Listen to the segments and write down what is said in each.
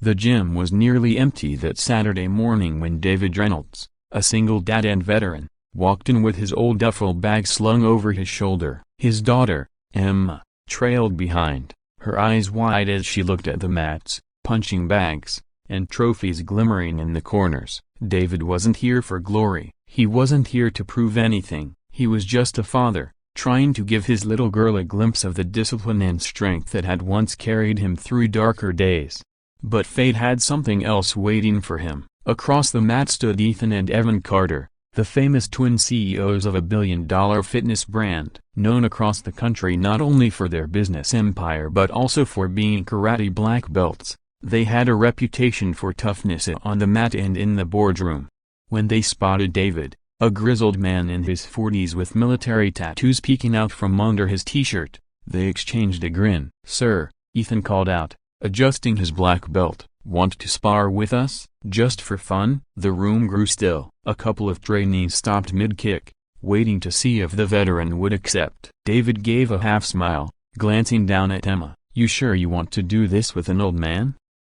The gym was nearly empty that Saturday morning when David Reynolds, a single dad and veteran, walked in with his old duffel bag slung over his shoulder. His daughter, Emma, trailed behind, her eyes wide as she looked at the mats, punching bags, and trophies glimmering in the corners. David wasn't here for glory. He wasn't here to prove anything. He was just a father, trying to give his little girl a glimpse of the discipline and strength that had once carried him through darker days. But fate had something else waiting for him. Across the mat stood Ethan and Evan Carter, the famous twin CEOs of a billion-dollar fitness brand, known across the country not only for their business empire but also for being karate black belts. They had a reputation for toughness on the mat and in the boardroom. When they spotted David, a grizzled man in his 40s with military tattoos peeking out from under his t-shirt, they exchanged a grin. "Sir," Ethan called out, adjusting his black belt, "want to spar with us, just for fun?" The room grew still. A couple of trainees stopped mid-kick, waiting to see if the veteran would accept. David gave a half-smile, glancing down at Emma. "You sure you want to do this with an old man?"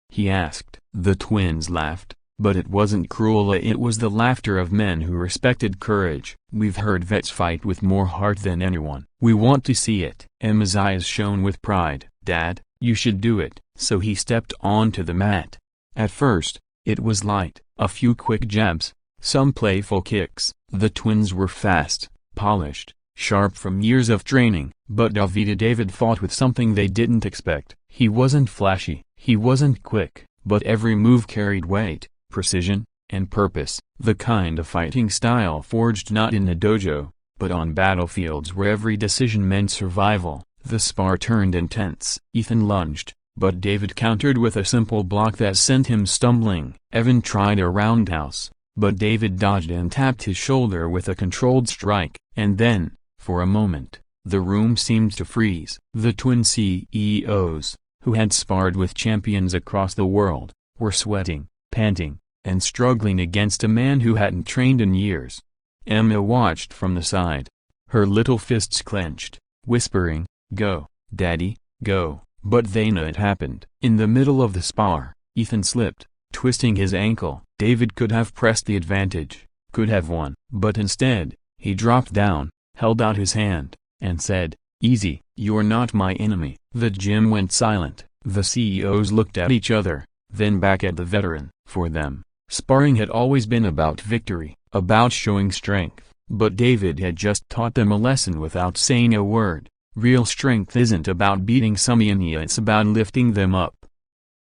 he asked. The twins laughed, but it wasn't cruel, it was the laughter of men who respected courage. "We've heard vets fight with more heart than anyone. We want to see it." Emma's eyes shone with pride. "Dad, you should do it." So he stepped onto the mat. At first, it was light, a few quick jabs, some playful kicks. The twins were fast, polished, sharp from years of training. But David fought with something they didn't expect. He wasn't flashy, he wasn't quick, but every move carried weight, precision, and purpose. The kind of fighting style forged not in a dojo, but on battlefields where every decision meant survival. The spar turned intense. Ethan lunged, but David countered with a simple block that sent him stumbling. Evan tried a roundhouse, but David dodged and tapped his shoulder with a controlled strike. And then, for a moment, the room seemed to freeze. The twin CEOs, who had sparred with champions across the world, were sweating, panting, and struggling against a man who hadn't trained in years. Emma watched from the side, her little fists clenched, whispering, "Go, Daddy, go." But then it happened. In the middle of the spar, Ethan slipped, twisting his ankle. David could have pressed the advantage, could have won. But instead, he dropped down, held out his hand, and said, "Easy, you're not my enemy." The gym went silent. The CEOs looked at each other, then back at the veteran. For them, sparring had always been about victory, about showing strength. But David had just taught them a lesson without saying a word. Real strength isn't about beating somebody, it's about lifting them up.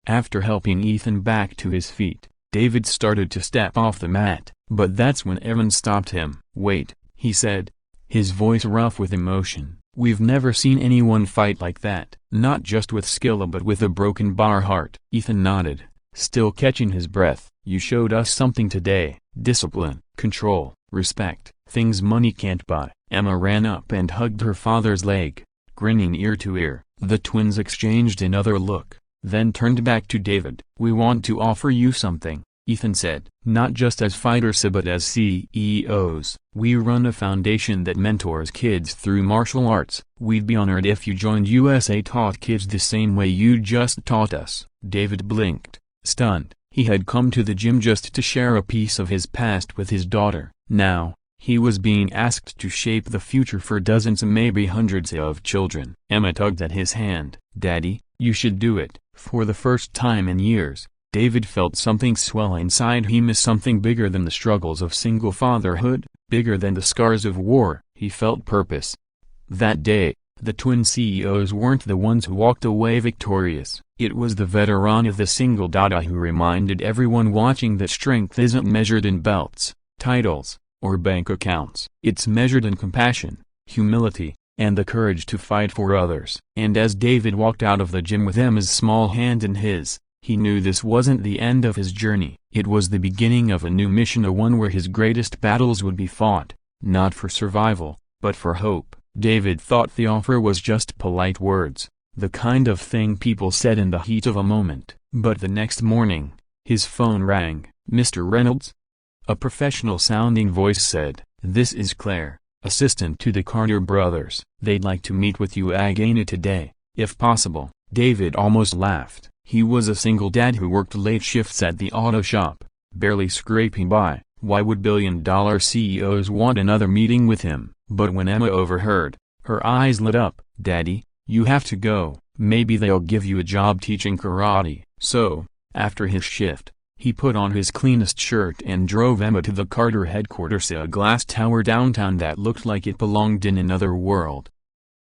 After helping Ethan back to his feet, David started to step off the mat, but that's when Evan stopped him. "Wait," he said, his voice rough with emotion. "We've never seen anyone fight like that. Not just with skill but with a broken bar heart." Ethan nodded, still catching his breath. "You showed us something today. Discipline, control, respect, things money can't buy." Emma ran up and hugged her father's leg, grinning ear to ear. The twins exchanged another look, then turned back to David. "We want to offer you something," Ethan said. "Not just as fighters but as CEOs. We run a foundation that mentors kids through martial arts. We'd be honored if you joined USA taught kids the same way you just taught us." David blinked, stunned. He had come to the gym just to share a piece of his past with his daughter. Now, he was being asked to shape the future for dozens maybe hundreds of children. Emma tugged at his hand. "Daddy, you should do it." For the first time in years, David felt something swell inside him, something bigger than the struggles of single fatherhood, bigger than the scars of war. He felt purpose. That day, the twin CEOs weren't the ones who walked away victorious. It was the veteran of the single dada who reminded everyone watching that strength isn't measured in belts, titles, or bank accounts. It's measured in compassion, humility, and the courage to fight for others. And as David walked out of the gym with Emma's small hand in his, he knew this wasn't the end of his journey. It was the beginning of a new mission, a one where his greatest battles would be fought, not for survival, but for hope. David thought the offer was just polite words, the kind of thing people said in the heat of a moment. But the next morning, his phone rang. "Mr. Reynolds?" A professional-sounding voice said, "This is Claire, assistant to the Carter brothers. They'd like to meet with you again today, if possible." David almost laughed. He was a single dad who worked late shifts at the auto shop, barely scraping by. Why would billion-dollar CEOs want another meeting with him? But when Emma overheard, her eyes lit up. "Daddy, you have to go. Maybe they'll give you a job teaching karate." So, after his shift, he put on his cleanest shirt and drove Emma to the Carter headquarters, a glass tower downtown that looked like it belonged in another world.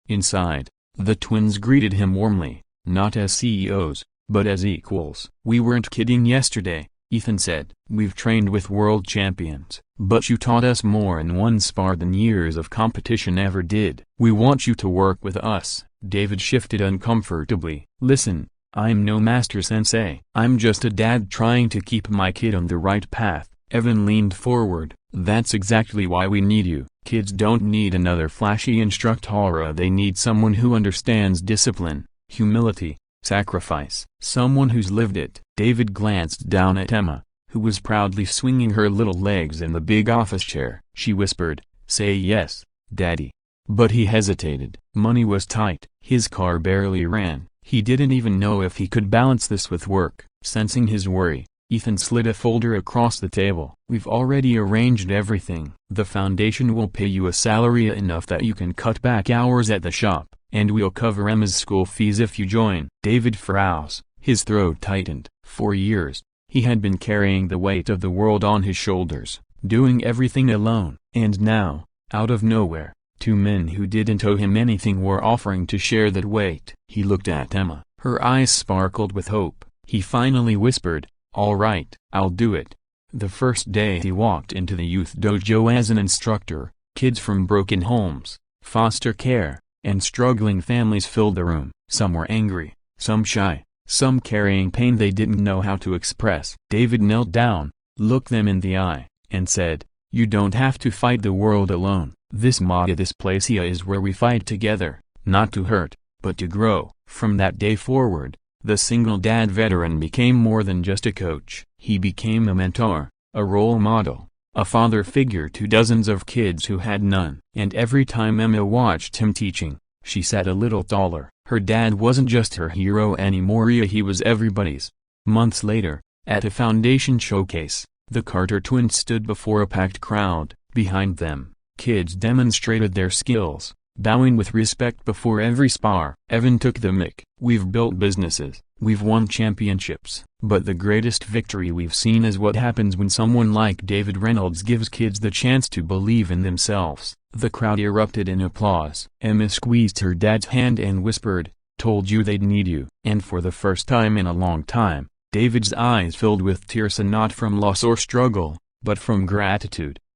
Inside, the twins greeted him warmly, not as CEOs, but as equals. "We weren't kidding yesterday," Ethan said. "We've trained with world champions, but you taught us more in one spar than years of competition ever did. We want you to work with us." David shifted uncomfortably. "Listen, I'm no master sensei. I'm just a dad trying to keep my kid on the right path." Evan leaned forward. "That's exactly why we need you. Kids don't need another flashy instructor, they need someone who understands discipline, humility, sacrifice. Someone who's lived it." David glanced down at Emma, who was proudly swinging her little legs in the big office chair. She whispered, "Say yes, Daddy." But he hesitated. Money was tight. His car barely ran. He didn't even know if he could balance this with work. Sensing his worry, Ethan slid a folder across the table. "We've already arranged everything. The foundation will pay you a salary enough that you can cut back hours at the shop, and we'll cover Emma's school fees if you join." David froze. His throat tightened. For years, he had been carrying the weight of the world on his shoulders, doing everything alone. And now, out of nowhere, two men who didn't owe him anything were offering to share that weight. He looked at Emma. Her eyes sparkled with hope. He finally whispered, "All right, I'll do it." The first day he walked into the youth dojo as an instructor, kids from broken homes, foster care, and struggling families filled the room. Some were angry, some shy, some carrying pain they didn't know how to express. David knelt down, looked them in the eye, and said, "You don't have to fight the world alone. This place here is where we fight together, not to hurt, but to grow." From that day forward, the single dad veteran became more than just a coach. He became a mentor, a role model, a father figure to dozens of kids who had none. And every time Emma watched him teaching, she sat a little taller. Her dad wasn't just her hero anymore, he was everybody's. Months later, at a foundation showcase, the Carter twins stood before a packed crowd. Behind them, kids demonstrated their skills, bowing with respect before every spar. Evan took the mic. "We've built businesses, we've won championships, but the greatest victory we've seen is what happens when someone like David Reynolds gives kids the chance to believe in themselves." The crowd erupted in applause. Emma squeezed her dad's hand and whispered, "Told you they'd need you." And for the first time in a long time, David's eyes filled with tears, and not from loss or struggle, but from gratitude.